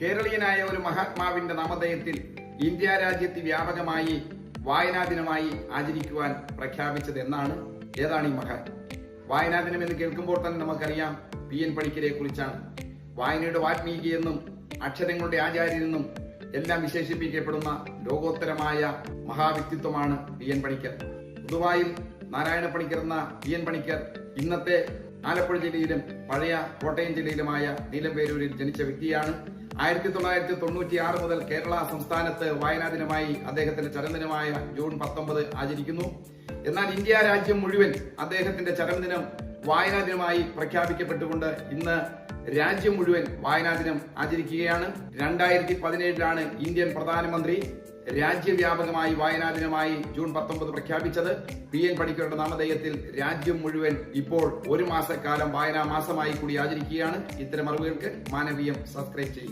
കേരളീയനായ ഒരു മഹാത്മാവിന്റെ നാമധേയത്തിൽ ഇന്ത്യ രാജ്യത്ത് വ്യാപകമായി വായനാ ദിനമായി ആചരിക്കുവാൻ പ്രഖ്യാപിച്ചത് എന്നാണ്. ഏതാണ് ഈ മഹാൻ? വായനാ ദിനം എന്ന് കേൾക്കുമ്പോൾ തന്നെ നമുക്കറിയാം PN പണിക്കരെ കുറിച്ചാണ്. വായനയുടെ വാൽമീകിയെന്നും അക്ഷരങ്ങളുടെ ആചാര്യനെന്നും എല്ലാം വിശേഷിപ്പിക്കപ്പെടുന്ന ലോകോത്തരമായ മഹാവ്യക്തിത്വമാണ് PN പണിക്കർ. പൊതുവായിൽ നാരായണ പണിക്കർ എന്ന PN പണിക്കർ ഇന്നത്തെ ആലപ്പുഴ ജില്ലയിലും പഴയ കോട്ടയം ജില്ലയിലുമായ നീലംപേരൂരിൽ ജനിച്ച വ്യക്തിയാണ്. 1996 മുതൽ കേരള സംസ്ഥാനത്ത് വായനാ ദിനമായി അദ്ദേഹത്തിന്റെ ചരമദിനമായ ജൂൺ 19 ആചരിക്കുന്നു. എന്നാൽ ഇന്ത്യ രാജ്യം മുഴുവൻ അദ്ദേഹത്തിന്റെ ചരമദിനം വായനാ ദിനമായി പ്രഖ്യാപിക്കപ്പെട്ടുകൊണ്ട് ഇന്ന് രാജ്യം മുഴുവൻ വായനാ ദിനം ആചരിക്കുകയാണ്. 2017 ഇന്ത്യൻ പ്രധാനമന്ത്രി രാജ്യവ്യാപകമായി വായനാ ദിനമായി ജൂൺ 19 പ്രഖ്യാപിച്ചത്. PN പണിക്കരുടെ നാമധേയത്തിൽ രാജ്യം മുഴുവൻ ഇപ്പോൾ ഒരു മാസക്കാലം വായനാ മാസമായി കൂടി ആചരിക്കുകയാണ്. ഇത്തരം അറിവുകൾക്ക് മാനവീയം സബ്സ്ക്രൈബ് ചെയ്യും.